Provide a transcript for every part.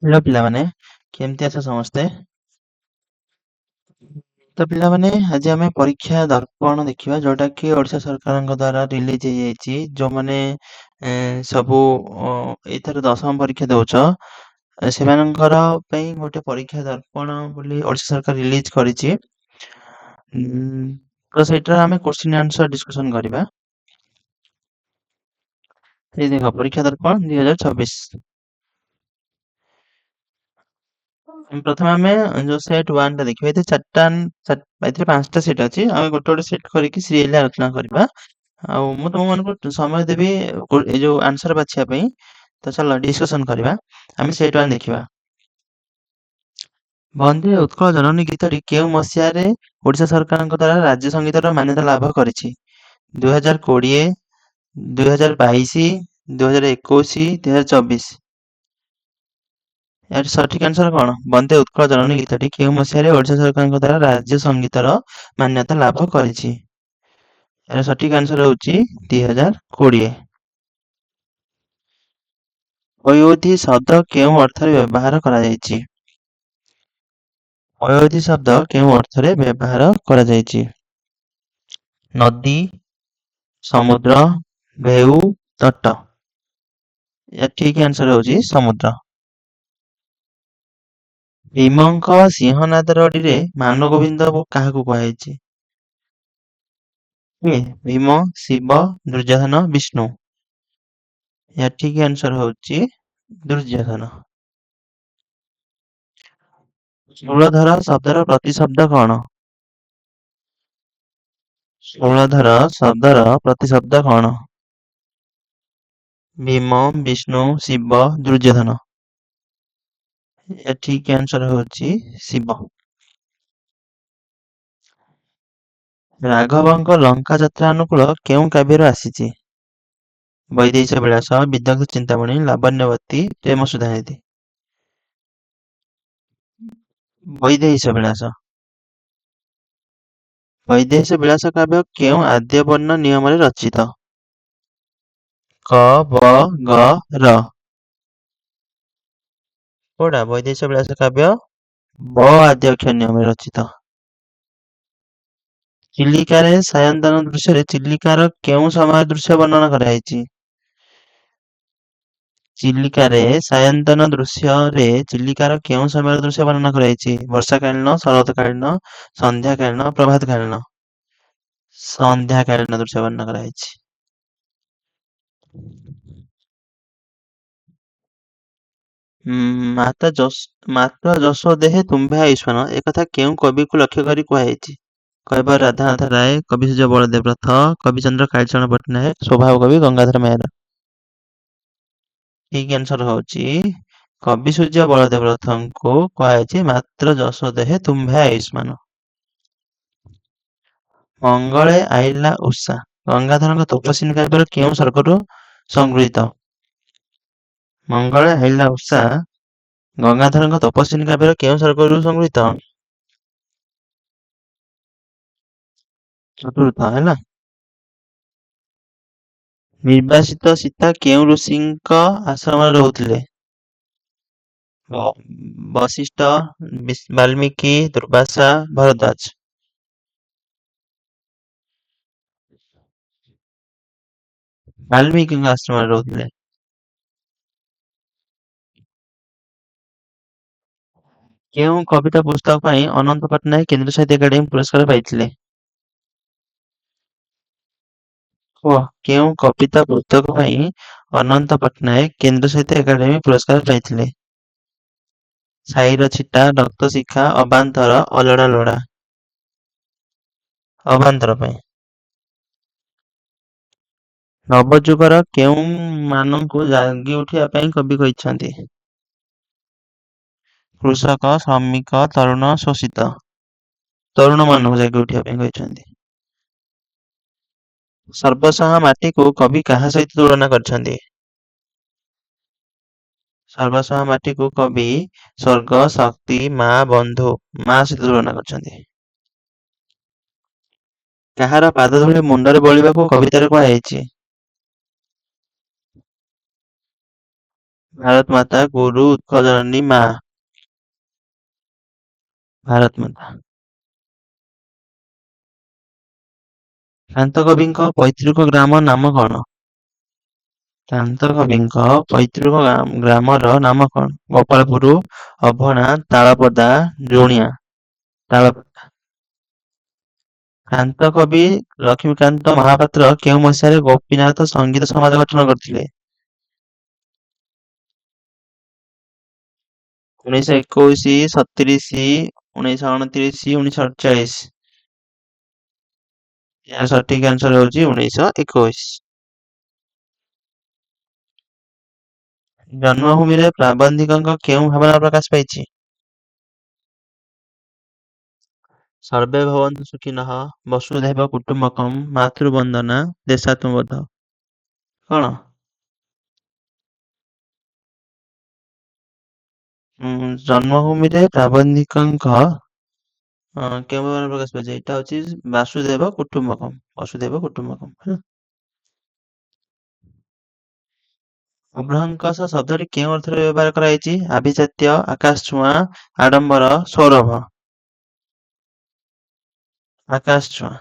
Hello ପିଲାମାନେ, କେମିତି ଅଛ ସମସ୍ତେ? ତ ପିଲାମାନେ, ଆଜି ଆମେ ପରୀକ୍ଷା ଦର୍ପଣ ଦେଖିବା, ଯୋଉଟା କି ଓଡ଼ିଶା ସରକାରଙ୍କ ଦ୍ୱାରା ରିଲିଜ ହେଇଯାଇଛି। ଯୋଉମାନେ ସବୁ ଏଇଥର ଦଶମ ପରୀକ୍ଷା ଦଉଛ, ସେମାନଙ୍କର ପାଇଁ ଗୋଟେ ପରୀକ୍ଷା ଦର୍ପଣ ବୋଲି ଓଡ଼ିଶା ସରକାର ରିଲିଜ କରିଛି। ତ ସେଇଟାର ଆମେ କ୍ୱେଶ୍ଚିନ୍ ଆନ୍ସର ଡିସ୍କସନ କରିବା। ଏଇ ଦେଖ, ପରୀକ୍ଷା ଦର୍ପଣ 2026। ପ୍ରଥମେ ଆମେ ଯୋଉ ସେଟ୍ 1 ଟା ଦେଖିବା। ଏଥିରେ ଏଥିରେ 5ଟା ସେଟ୍ ଅଛି। ଆମେ ଗୋଟେ ଗୋଟେ ସେଟ୍ କରିକି ସିରିଏଲରେ ଆଲୋଚନା କରିବା। ଆଉ ମୁଁ ତମମାନଙ୍କୁ ସମୟ ଦେବି ଏଇ ଯୋଉ ଆନ୍ସର ବାଛିବା ପାଇଁ। ତ ଚାଲ ଡିସ୍କସନ କରିବା। ଆମେ ସେଟ୍ 1 ଦେଖିବା। ବନ୍ଦେ ଉତ୍କଳ ଜନନୀ ଗୀତଟି କେଉଁ ମସିହାରେ ଓଡ଼ିଶା ସରକାରଙ୍କ ଦ୍ୱାରା ରାଜ୍ୟ ସଙ୍ଗୀତର ମାନ୍ୟତା ଲାଭ କରିଛି? 2020, 2022, 2021, 2024। ଏହାର ସଠିକ୍ ଆନ୍ସର କଣ? ବନ୍ଦେ ଉତ୍କଳ ଜନନୀ ଗୀତଟି କେଉଁ ମସିହାରେ ଓଡ଼ିଶା ସରକାରଙ୍କ ଦ୍ୱାରା ରାଜ୍ୟ ସଙ୍ଗୀତର ମାନ୍ୟତା ଲାଭ କରିଛି? ଏହାର ସଠିକ୍ ଆନ୍ସର ହେଉଛି 2020। ପୟୋଧି ଶବ୍ଦ କେଉଁ ଅର୍ଥରେ ବ୍ୟବହାର କରାଯାଇଛି? ପୟୋଧି ଶବ୍ଦ କେଉଁ ଅର୍ଥରେ ବ୍ୟବହାର କରାଯାଇଛି? ନଦୀ, ସମୁଦ୍ର, ଢେଉ, ତଟ। ଏହାର ଠିକ୍ ଆନ୍ସର ହେଉଛି ସମୁଦ୍ର। ଭୀମଙ୍କ ସିଂହନାଦ ରଡ଼ିରେ ମାନଗୋବିନ୍ଦ କାହାକୁ କୁହାଯାଇଛି? ଭୀମ, ଶିବ, ଦୁର୍ଯ୍ୟୋଧନ, ବିଷ୍ଣୁ। ଏହାର ଠିକ୍ ଆନ୍ସର ହେଉଛି ଦୁର୍ଯ୍ୟୋଧନ। ଷୋଳଧର ଶବ୍ଦର ପ୍ରତିଶବ୍ଦ କଣ? ଷୋଳଧର ଶବ୍ଦର ପ୍ରତିଶବ୍ଦ କଣ? ଭୀମ, ବିଷ୍ଣୁ, ଶିବ, ଦୁର୍ଯ୍ୟୋଧନ। ଏହାର ଠିକ୍ ଆନ୍ସର ହେଉଛି ଶିବ। ରାଘବଙ୍କ ଲଙ୍କା ଯାତ୍ରା ଅନୁକୂଳ କେଉଁ କାବ୍ୟରୁ ଆସିଛି? ବୈଦେହୀଶ ବିଳାସ, ବିଦଗ୍ଧ ଚିନ୍ତାମଣି, ଲାବଣ୍ୟବତୀ, ପ୍ରେମ ସୁଧାନିଧି। ବୈଦେହୀଶ ବିଳାସ। ବୈଦେହୀଶ ବିଳାସ କାବ୍ୟ କେଉଁ ଆଦ୍ୟବର୍ଣ୍ଣ ନିୟମରେ ରଚିତ? କ, ବ, ଗ, ର। କୋଉଟା? ବୈଦେହୀଶ ବିଳାସ କାବ୍ୟ ବ ଆଦ୍ୟ ଅକ୍ଷର ନିୟମରେ ରଚିତ। ଚିଲିକାରେ ସାୟନ୍ତନ ଦୃଶ୍ୟରେ ଚିଲିକାର କେଉଁ ସମୟ ଦୃଶ୍ୟ ବର୍ଣ୍ଣନା କରାଯାଇଛି? ଚିଲିକାରେ ସାୟନ୍ତନ ଦୃଶ୍ୟରେ ଚିଲିକାର କେଉଁ ସମୟର ଦୃଶ୍ୟ ବର୍ଣ୍ଣନା କରାଯାଇଛି? ବର୍ଷାକାଳୀନ, ଶରତକାଳୀନ, ସନ୍ଧ୍ୟାକାଳୀନ, ପ୍ରଭାତକାଳୀନ। ସନ୍ଧ୍ୟାକାଳୀନ ଦୃଶ୍ୟ ବର୍ଣ୍ଣନା କରାଯାଇଛି। ମାତା ଯଶୋ ଦେହେ ତୁମ୍ଭେ ଆୟୁଷ୍ମାନ, ଏକଥା କେଉଁ କବିକୁ ଲକ୍ଷ୍ୟ କରି କୁହାଯାଇଛି? କବି ରାଧାନାଥ ରାୟ, କବି ସୂର୍ଯ୍ୟ ବଳଦେବ ରଥ, କବିଚନ୍ଦ୍ର କାଳିଚରଣ ପଟ୍ଟନାୟକ, ସ୍ୱଭାବ କବି ଗଙ୍ଗାଧର ମେହେର। ଠିକ୍ ଆନ୍ସର ହେଉଛି କବି ସୂର୍ଯ୍ୟ ବଳଦେବ ରଥଙ୍କୁ କୁହାଯାଇଛି ମାତ୍ର ଯଶୋ ଦେହେ ତୁମ୍ଭେ ଆୟୁଷ୍ମାନ। ମଙ୍ଗଳେ ଆଇଲା ଉଷା ଗଙ୍ଗାଧରଙ୍କ ତପସ୍ୱିନୀ କାବ୍ୟର କେଉଁ ସର୍ଗରୁ ସଂଗୃହୀତ? ମଙ୍ଗଳେ ଆଇଲା ଉଷା ଗଙ୍ଗାଧରଙ୍କ ତପସ୍ୱିନୀ କାବ୍ୟର କେଉଁ ସର୍ଗରୁ ସଂଗୃହୀତ? ଚତୁର୍ଥ ହେଲା। ନିର୍ବାସିତ ସୀତା କେଉଁ ଋଷିଙ୍କ ଆଶ୍ରମରେ ରହୁଥିଲେ? ବଶିଷ୍ଠ, ବାଲ୍ମୀକି, ଦୁର୍ବାସା, ଭରଦ୍ୱାଜ। ବାଲ୍ମୀକିଙ୍କ ଆଶ୍ରମରେ ରହୁଥିଲେ। କେଉଁ କବିତା ପୁସ୍ତକ ପାଇଁ ଅନନ୍ତ ପଟ୍ଟନାୟକ କେନ୍ଦ୍ର ସାହିତ୍ୟ ଏକାଡେମୀ ପୁରସ୍କାର ପାଇଥିଲେ? କେଉଁ କବିତା ପୁସ୍ତକ ପାଇଁ ଅନନ୍ତ ପଟ୍ଟନାୟକ କେନ୍ଦ୍ର ସାହିତ୍ୟ ଏକାଡେମୀ ପୁରସ୍କାର ପାଇଥିଲେ? ଛାଇର ଛିଟା, ରକ୍ତ ଶିଖା, ଅବାନ୍ତର, ଅଲୋଡ଼ା ଲୋଡ଼ା। ଅବାନ୍ତର ପାଇଁ। ନବଯୁଗର କେଉଁ ମାନଙ୍କୁ ଜାଗି ଉଠିବା ପାଇଁ କବି କହିଛନ୍ତି? କୃଷକ, ଶ୍ରମିକ, ତରୁଣ, ଶୋଷିତ। ତରୁଣ ମାନଙ୍କୁ ଜାଗି ଉଠିବା ପାଇଁ କହିଛନ୍ତି। ସର୍ବଂସହା ମାଟିକୁ କବି କାହା ସହିତ ତୁଳନା କରିଛନ୍ତି? ସର୍ବଂସହା ମାଟିକୁ କବି ସ୍ୱର୍ଗ, ଶକ୍ତି, ମା, ବନ୍ଧୁ, ମା ସହିତ ତୁଳନା କରିଛନ୍ତି। କାହାର ପାଦ ଧୂଳି ମୁଣ୍ଡରେ ବୋଳିବାକୁ କବିତାରେ କୁହାଯାଇଛି? ଭାରତ ମାତା ଗୁରୁ ଉତ୍କଳ ଜନନୀ ମା। ଭାରତ ମାତା। ଶାନ୍ତ କବିଙ୍କ ପୈତୃକ ଗ୍ରାମ ନାମ କଣ? ଶାନ୍ତ କବିଙ୍କ ପୈତୃକ ଗ୍ରାମର ନାମ କଣ? ଗୋପାଳପୁର, ଅଭଣା, ତାଳପଦା, ଲୁଣିଆ। ତାଳପଦା। ଶାନ୍ତ କବି ଲକ୍ଷ୍ମୀକାନ୍ତ ମହାପାତ୍ର କେଉଁ ମସିହାରେ ଗୋପୀନାଥ ସଙ୍ଗୀତ ସମାଜ ଗଠନ କରିଥିଲେ? 1921, 37, 1929, 1948। ଏହାର ସଠିକ ଆନ୍ସର ହେଉଛି 1921। ଜନ୍ମଭୂମିରେ ପ୍ରାବନ୍ଧିକଙ୍କ କେଉଁ ଭାବନା ପ୍ରକାଶ ପାଇଛି? ସର୍ବେ ଭବନ୍ତୁ ସୁଖିନଃ, ବସୁଧୈବ କୁଟୁମ୍ବକମ୍, ମାତୃବନ୍ଦନା, ଦେଶାତ୍ମବୋଧ। କଣ? ଜନ୍ମଭୂମିରେ ପ୍ରାବନ୍ଧିକଙ୍କ କେଉଁ ଭାବନା ପ୍ରକାଶ ପାଇଛି? ଏଇଟା ହଉଛି ବାସୁଦେବ କୁଟୁମ୍ବକମ୍। ବସୁଦେବ କୁଟୁମ୍ବକମ୍ ହେଲା। ଅଭ୍ରଂଶ ଶବ୍ଦଟି କେଉଁ ଅର୍ଥରେ ବ୍ୟବହାର କରାଯାଇଛି? ଆଭିଜାତ୍ୟ, ଆକାଶଛୁଆଁ, ଆଡମ୍ବର, ସୌରଭ। ଆକାଶଛୁଆଁ।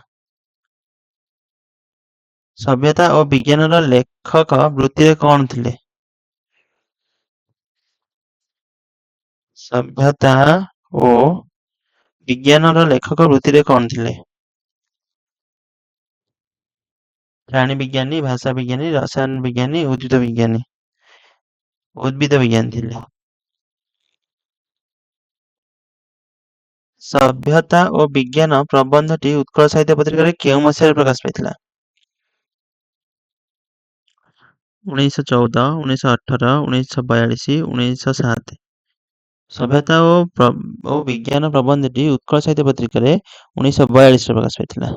ସଭ୍ୟତା ଓ ବିଜ୍ଞାନର ଲେଖକ ବୃତ୍ତିରେ କଣ ଥିଲେ? ସଭ୍ୟତା ଓ ବିଜ୍ଞାନର ଲେଖକ ବୃତ୍ତିରେ କଣ ଥିଲେ? ପ୍ରାଣୀ ବିଜ୍ଞାନୀ, ଭାଷା ବିଜ୍ଞାନୀ, ରସାୟନ ବିଜ୍ଞାନୀ, ଉଦ୍ଭିଦ ବିଜ୍ଞାନୀ। ଉଦ୍ଭିଦ ବିଜ୍ଞାନୀ ଥିଲେ। ସଭ୍ୟତା ଓ ବିଜ୍ଞାନ ପ୍ରବନ୍ଧଟି ଉତ୍କଳ ସାହିତ୍ୟ ପତ୍ରିକାରେ କେଉଁ ମସିହାରେ ପ୍ରକାଶ ପାଇଥିଲା? 1914, 1918, 1942, 1907। ସଭ୍ୟତା ଓ ବିଜ୍ଞାନ ପ୍ରବନ୍ଧଟି ଉତ୍କଳ ସାହିତ୍ୟ ପତ୍ରିକାରେ 1942ରେ ପ୍ରକାଶ ପାଇଥିଲା।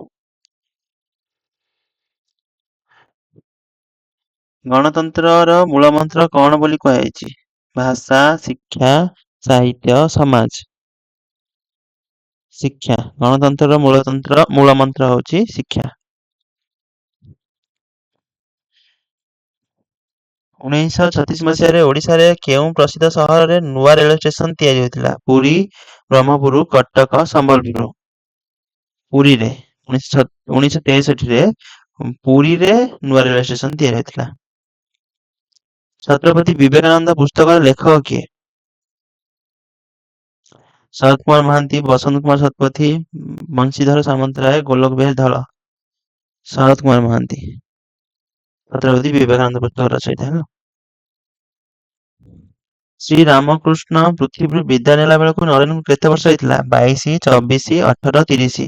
ଗଣତନ୍ତ୍ରର ମୂଳମନ୍ତ୍ର କଣ ବୋଲି କୁହାଯାଇଛି? ଭାଷା, ଶିକ୍ଷା, ସାହିତ୍ୟ, ସମାଜ। ଶିକ୍ଷା। ଗଣତନ୍ତ୍ରର ମୂଳମନ୍ତ୍ର ହେଉଛି ଶିକ୍ଷା। 1936 ମସିହାରେ ଓଡ଼ିଶାରେ କେଉଁ ପ୍ରସିଦ୍ଧ ସହରରେ ନୂଆ ରେଳ ଷ୍ଟେସନ ତିଆରି ହୋଇଥିଲା? ପୁରୀ, ବ୍ରହ୍ମପୁର, କଟକ, ସମ୍ବଲପୁର। ପୁରୀରେ। 1963ରେ ପୁରୀରେ ନୂଆ ରେଳ ଷ୍ଟେସନ ତିଆରି ହୋଇଥିଲା। ଛତ୍ରପତି ବିବେକାନନ୍ଦ ପୁସ୍ତକର ଲେଖକ କିଏ? ଶରତ କୁମାର ମହାନ୍ତି, ବସନ୍ତ କୁମାର ଶତପଥୀ, ବଂଶୀଧର ସାମନ୍ତରାୟ, ଗୋଲକ ବିହାରୀ ଧଳ। ଶରତ କୁମାର ମହାନ୍ତି। ଛତ୍ରପତି ବିବେକାନନ୍ଦ ପୁସ୍ତକ ରଚୟିତା ହେଲା। ଶ୍ରୀରାମକୃଷ୍ଣ ପୃଥିବୀରୁ ବିଦାୟ ନେଲା ବେଳକୁ ନରେନଙ୍କୁ କେତେ ବର୍ଷ ହେଇଥିଲା? 22, 24, 18, 30।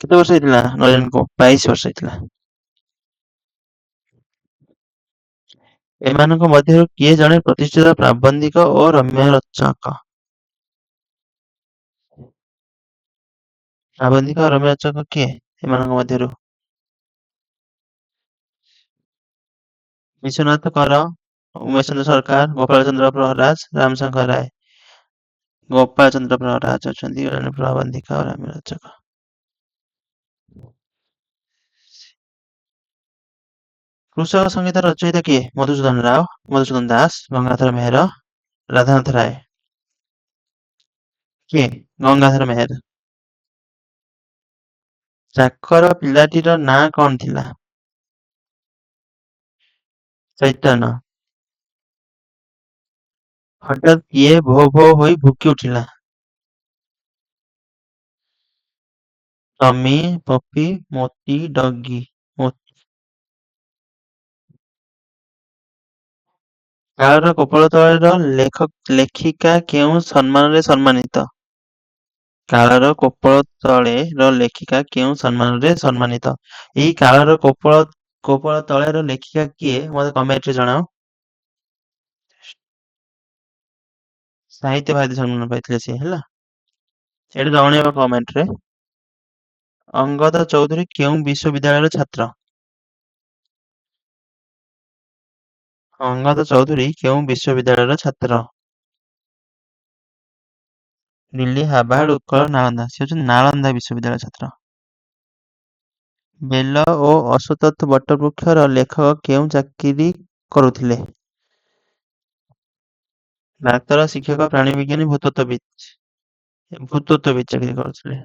କେତେ ବର୍ଷ ହେଇଥିଲା ନରେନଙ୍କୁ? 22 ବର୍ଷ ହେଇଥିଲା। ଏମାନଙ୍କ ମଧ୍ୟରୁ କିଏ ଜଣେ ପ୍ରତିଷ୍ଠିତ ପ୍ରାବନ୍ଧିକ ଓ ରମ୍ୟ ରଚକ? ପ୍ରାବନ୍ଧିକ ଓ ରମ୍ୟ ରଚକ କିଏ ଏମାନଙ୍କ ମଧ୍ୟରୁ? ବିଶ୍ୱନାଥ କର, ଉମେଶ ଚନ୍ଦ୍ର ସରକାର, ଗୋପାଳ ଚନ୍ଦ୍ର ପ୍ରହରାଜ, ରାମଶଙ୍କର ରାୟ। ଗୋପାଳ ଚନ୍ଦ୍ର ପ୍ରହରାଜ ଅଛନ୍ତି ଜଣେ ପ୍ରାବନ୍ଧିକ ଓ ରମ୍ୟ ରଚକ। କୃଷକ ସଂଗୀତର ରଚୟିତା କିଏ? ମଧୁସୂଦନ ରାଓ, ମଧୁସୂଦନ ଦାସ, ଗଙ୍ଗାଧର ମେହେର, ରାଧାନାଥ ରାୟ। କିଏ? ଗଙ୍ଗାଧର ମେହେର। ଚାକର ପିଲାଟିର ନାଁ କଣ ଥିଲା? ଚୈତନ୍ୟ। ହଠାତ୍ କିଏ ଭୋ ଭୋ ହୋଇ ଭୁକି ଉଠିଲା? ଟମି, ପପି, ମୋତି, ଡଗି। କାଳର କପୋଳ ତଳେର ଲେଖିକା କେଉଁ ସମ୍ମାନରେ ସମ୍ମାନିତ? କାଳର କୋପଳ ତଳେର ଲେଖିକା କେଉଁ ସମ୍ମାନରେ ସମ୍ମାନିତ? ଏଇ କାଳର କୋପଳ ତଳେର ଲେଖିକା କିଏ ମତେ କମେଣ୍ଟରେ ଜଣାଅ। ସାହିତ୍ୟ ଭାରତୀ ସମ୍ମାନ ପାଇଥିଲେ ସିଏ ହେଲା। ଏଇଟା ଜଣେଇବ କମେଣ୍ଟରେ। ଅଙ୍ଗଦ ଚୌଧୁରୀ କେଉଁ ବିଶ୍ୱବିଦ୍ୟାଳୟର ଛାତ୍ର? ଅଙ୍ଗଦ ଚୌଧୁରୀ କେଉଁ ବିଶ୍ୱବିଦ୍ୟାଳୟର ଛାତ୍ର? ଦିଲ୍ଲୀ, ହାର୍ଭାର୍ଡ, ଉତ୍କଳ, ନାଳନ୍ଦା। ସେ ହଉଛନ୍ତି ନାଳନ୍ଦା ବିଶ୍ୱବିଦ୍ୟାଳୟ ଛାତ୍ର। ବେଲ ଓ ଅଶ୍ୱତ୍ଥ ବଟବୃକ୍ଷର ଲେଖକ କେଉଁ ଚାକିରି କରୁଥିଲେ? ଡାକ୍ତର, ଶିକ୍ଷକ, ପ୍ରାଣୀ ବିଜ୍ଞାନୀ, ଭୂତତ୍ତ୍ୱବିତ୍ ଚାକିରି କରୁଥିଲେ।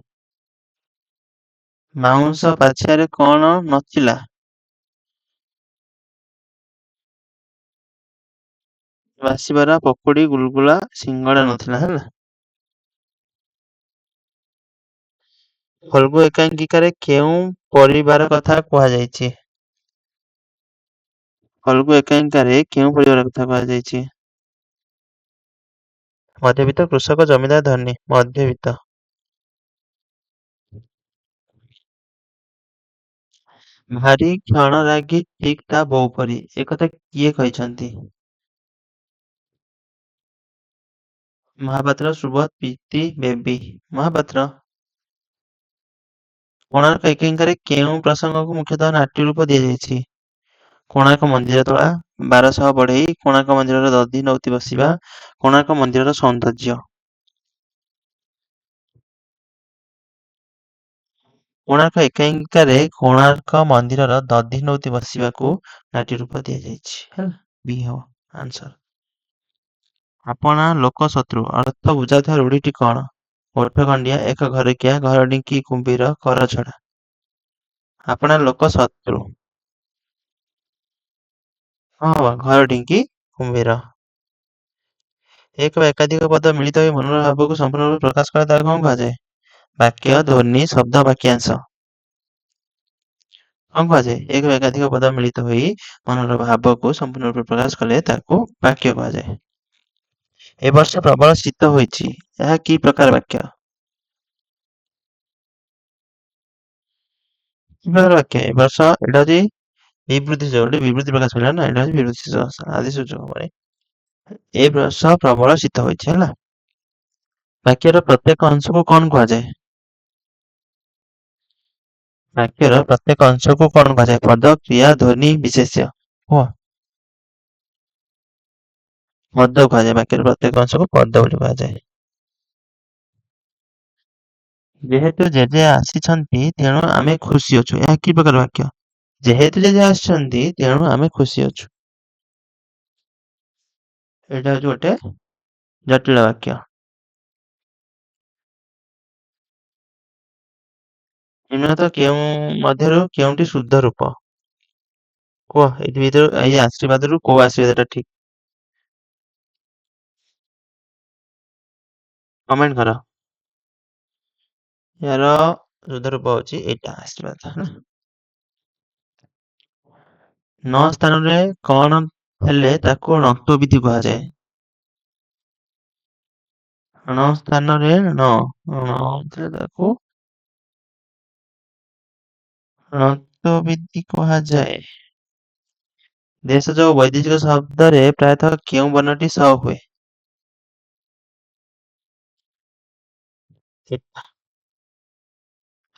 ମାଉଁସ ପାଛିଆରେ କଣ ନଥିଲା? ବାସିବରା, ପକୁଡି, ଗୁଲଗୁଲା, ସିଙ୍ଗଡା ନଥିଲା ହେଲା। ଫଲ୍ଗୁ ଏକାଙ୍କିକାରେ କେଉଁ ପରିବାର କଥା କୁହାଯାଇଛି? ଫଲ୍ଗୁ ଏକାଙ୍କିକାରେ କେଉଁ ପରିବାର କଥା କୁହାଯାଇଛି? ମଧ୍ୟବିତ୍ତ, କୃଷକ, ଜମିଦାର, ଧନୀ। ମଧ୍ୟବିତ୍ତ। ଭାରି କ୍ଷଣରାଗୀ ଠିକ୍ ତା ବୋଉ ପରି, ଏକଥା କିଏ କହିଛନ୍ତି? ମହାପାତ୍ର, ସୁବୋଧ, ପ୍ରୀତି, ବେବୀ। ମହାପାତ୍ର। କୋଣାର୍କ ଏକାଙ୍କିକାରେ କେଉଁ ପ୍ରସଙ୍ଗକୁ ମୁଖ୍ୟତଃ ନାଟ୍ୟ ରୂପ ଦିଆଯାଇଛି? କୋଣାର୍କ ମନ୍ଦିର ତୋଳା, 1200 ବଢେଇ, କୋଣାର୍କ ମନ୍ଦିରର ଦଧିନଉତି ବସିବା, କୋଣାର୍କ ମନ୍ଦିରର ସୌନ୍ଦର୍ଯ୍ୟ। କୋଣାର୍କ ଏକାଙ୍କିକାରେ କୋଣାର୍କ ମନ୍ଦିରର ଦଧିନଉତି ବସିବାକୁ ନାଟ୍ୟ ରୂପ ଦିଆଯାଇଛି। ହେଲା, ବି ହବ ଆନ୍ସର। ଆପଣା ଲୋକ ଶତ୍ରୁ ଅର୍ଥ ବୁଝାଉଥିବା ରୂଢିଟି କଣ? ଓଠ ଖଣ୍ଡିଆ, ଏକ ଘରକିଆ, ଘର ଢିଙ୍କି, କୁମ୍ଭୀର, କରଛଡ଼ା। ଆପଣା ଲୋକ ଶତ୍ରୁ। ହଁ ହବ ଘର ଢିଙ୍କି, କୁମ୍ଭୀର। ଏକ ବା ଏକାଧିକ ପଦ ମିଳିତ ହୋଇ ମନର ଭାବକୁ ସମ୍ପୂର୍ଣ୍ଣ ରୂପେ ପ୍ରକାଶ କଲେ ତାକୁ କଣ କୁହାଯାଏ? ବାକ୍ୟ, ଧ୍ୱନି, ଶବ୍ଦ, ବାକ୍ୟାଂଶ। କଣ କୁହାଯାଏ? ଏକ ବା ଏକାଧିକ ପଦ ମିଳିତ ହୋଇ ମନର ଭାବକୁ ସମ୍ପୂର୍ଣ୍ଣ ରୂପେ ପ୍ରକାଶ କଲେ ତାକୁ ବାକ୍ୟ କୁହାଯାଏ। ଏ ବର୍ଷ ପ୍ରବଳ ଶୀତ ହୋଇଛି, ଏହା କି ପ୍ରକାର ବାକ୍ୟ? କି ପ୍ରକାର ବାକ୍ୟ? ଏ ବର୍ଷ ଏଇଟା ହଉଛି ବିବୃତି, ଗୋଟେ ବିବୃତି ପ୍ରକାଶ ପାଇଲା ନା, ଏଇଟା ହଉଛି ବିବୃତି ଆଦି ସୂଚକ ପରେ। ଏ ବର୍ଷ ପ୍ରବଳ ଶୀତ ହୋଇଛି ହେଲା। ବାକ୍ୟର ପ୍ରତ୍ୟେକ ଅଂଶକୁ କଣ କୁହାଯାଏ? ବାକ୍ୟର ପ୍ରତ୍ୟେକ ଅଂଶକୁ କଣ କୁହାଯାଏ? ପଦ, କ୍ରିୟା, ଧ୍ୱନି, ବିଶେଷ୍ୟ। କୁହ। ପଦ କୁହାଯାଏ। ବାକ୍ୟର ପ୍ରତ୍ୟେକ ଅଂଶକୁ ପଦ ବୋଲି କୁହାଯାଏ। ଯେହେତୁ ଜେଜେ ଆସିଛନ୍ତି ତେଣୁ ଆମେ ଖୁସି ଅଛୁ, ଏହା କି ପ୍ରକାର ବାକ୍ୟ? ଯେହେତୁ ଜେଜେ ଆସିଛନ୍ତି ତେଣୁ ଆମେ ଖୁସି ଅଛୁ। ଏଇଟା ହଉଛି ଗୋଟେ ଜଟିଳ ବାକ୍ୟ। ନିମ୍ନତଃ କେଉଁ ମଧ୍ୟରୁ କେଉଁଟି ଶୁଦ୍ଧ ରୂପ? କୁହ, ଏଇ ଭିତରୁ ଏଇ ଆଶୀର୍ବାଦରୁ କୋଉ ଆଶୀର୍ବାଦଟା ଠିକ? କମେଣ୍ଟ କର। ଏହାର ଶୁଦ୍ଧ ରୂପ ହଉଛି ଏଇଟା ଆଶୀର୍ବାଦ। ନ ସ୍ଥାନରେ କଣ ହେଲେ ତାକୁ ଣତ୍ୱବିଧି କୁହାଯାଏ? ଣ ସ୍ଥାନରେ ତାକୁ ଣତ୍ୱବିଧି କୁହାଯାଏ। ଦେଶଜ ଓ ବୈଦେଶିକ ଶବ୍ଦରେ ପ୍ରାୟତଃ କେଉଁ ବର୍ଣ୍ଣଟି ସ ହୁଏ?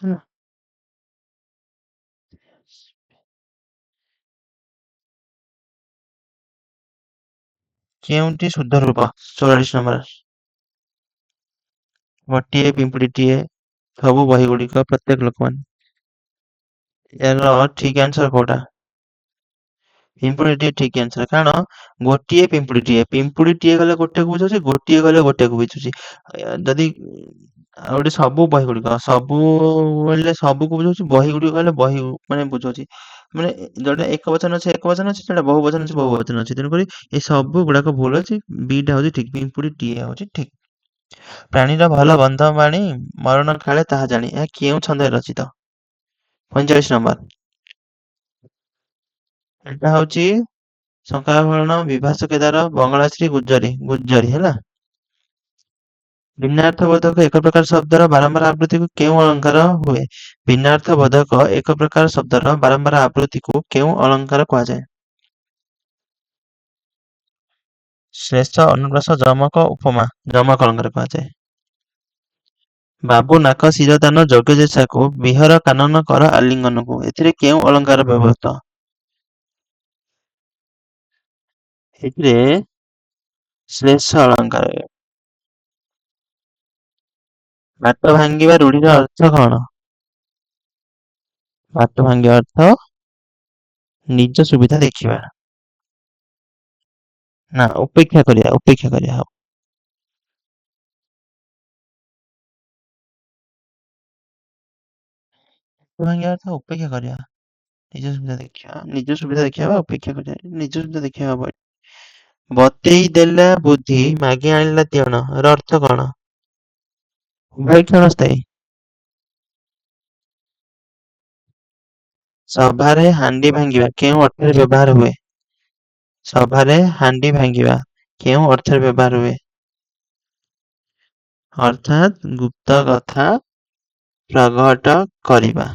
ହେଲା। କେଉଁଟି ଶୁଦ୍ଧ ରୂପ? 44 ନମ୍ବର। ଗୋଟିଏ ପିମ୍ପୁଡ଼ିଟିଏ, ସବୁ ବହିଗୁଡ଼ିକ, ପ୍ରତ୍ୟେକ ଲୋକମାନେ। ଏହାର ଠିକ ଆନ୍ସର କୋଉଟା? ପିମ୍ପୁଡ଼ିଟିଏ ଠିକ ଆନ୍ସର, କାରଣ ଗୋଟିଏ ପିମ୍ପୁଡ଼ିଟିଏ, ପିମ୍ପୁଡ଼ିଟିଏ ଗଲେ ଗୋଟେକୁ ବୁଝୁଛି, ଗୋଟିଏ ଗଲେ ଗୋଟେକୁ ବୁଝୁଛି। ଯଦି ଆଉ ଗୋଟେ ସବୁ ବହି ଗୁଡ଼ିକ, ସବୁ ବୋଇଲେ ସବୁକୁ ବୁଝଉଛି, ବହି ଗୁଡ଼ିକ କହିଲେ ବହି ମାନେ ବୁଝଉଛି। ମାନେ ଯୋଉଟା ଏକ ବଚନ ଅଛି ଏକ ବଚନ ଅଛି, ଯୋଉଟା ବହୁ ବଚନ ଅଛି ବହୁ ବଚନ ଅଛି, ତେଣୁକରି ଏ ସବୁ ଗୁଡାକ ଭୁଲ ଅଛି। ବିଟା ହଉଛି ଠିକ, ପିମ୍ପୁଡ଼ିଟିଏ ହଉଛି ଠିକ। ପ୍ରାଣୀର ଭଲ ବନ୍ଧ ବାଣୀ ମରଣ କାଳେ ତାହା ଜାଣି, ଏହା କେଉଁ ଛନ୍ଦରେ ରଚିତ? 45 ନମ୍ବର। ଏଟା ହଉଛି ଶଙ୍ଖାଭରଣ, ବିଭାସ କେଦାର, ବଙ୍ଗଳାଶ୍ରୀ, ଗୁଜ୍ଜରୀ ହେଲା। ଭିନ୍ନାର୍ଥବୋଧକ ଏକ ପ୍ରକାର ଶବ୍ଦର ବାରମ୍ବାର ଆବୃତ୍ତିକୁ କେଉଁ ଅଳଙ୍କାର ହୁଏ? ଭିନ୍ନାର୍ଥବୋଧକ ଏକ ପ୍ରକାର ଶବ୍ଦର ବାରମ୍ବାର ଆବୃତ୍ତିକୁ କେଉଁ ଅଳଙ୍କାର କୁହାଯାଏ? ଶ୍ଲେଷ, ଅନୁପ୍ରାସ, ଯମକ, ଉପମା। ଯମକ ଅଳଙ୍କାର କୁହାଯାଏ। ବାବୁ ନାକ ଶିରଦାନ ଯୋଗ୍ୟଜେସାକୁ ବିହର କାନନ କର ଆଲିଙ୍ଗନକୁ, ଏଥିରେ କେଉଁ ଅଳଙ୍କାର ବ୍ୟବହୃତ? ଏଥିରେ ଶ୍ଲେଷ ଅଳଙ୍କାର। ବାଟ ଭାଙ୍ଗିବା ରୂଢିର ଅର୍ଥ କଣ? ବାଟ ଭାଙ୍ଗିବା ଅର୍ଥ ନିଜ ସୁବିଧା ଦେଖିବା। ନା ଅପେକ୍ଷା କରିବା ହବ। ଭାଙ୍ଗିବା ଅର୍ଥ ଅପେକ୍ଷା କରିବା। ନିଜ ସୁବିଧା ଦେଖିବା ବା ଅପେକ୍ଷା କରିବା। ନିଜ ସୁବିଧା ଦେଖିବା ହବନି। ବତେଇ ଦେଲା ବୁଦ୍ଧି ମାଗି ଆଣିଲା ତିଅଣ ର ଅର୍ଥ କଣ? ଉଭୟ କ୍ଷଣସ୍ଥାୟୀ। ସଭାରେ ହାଣ୍ଡି ଭାଙ୍ଗିବା କେଉଁ ଅର୍ଥରେ ବ୍ୟବହାର ହୁଏ? ସଭାରେ ହାଣ୍ଡି ଭାଙ୍ଗିବା କେଉଁ ଅର୍ଥରେ ବ୍ୟବହାର ହୁଏ? ଅର୍ଥାତ୍ ଗୁପ୍ତ କଥା ପ୍ରଘଟ କରିବା।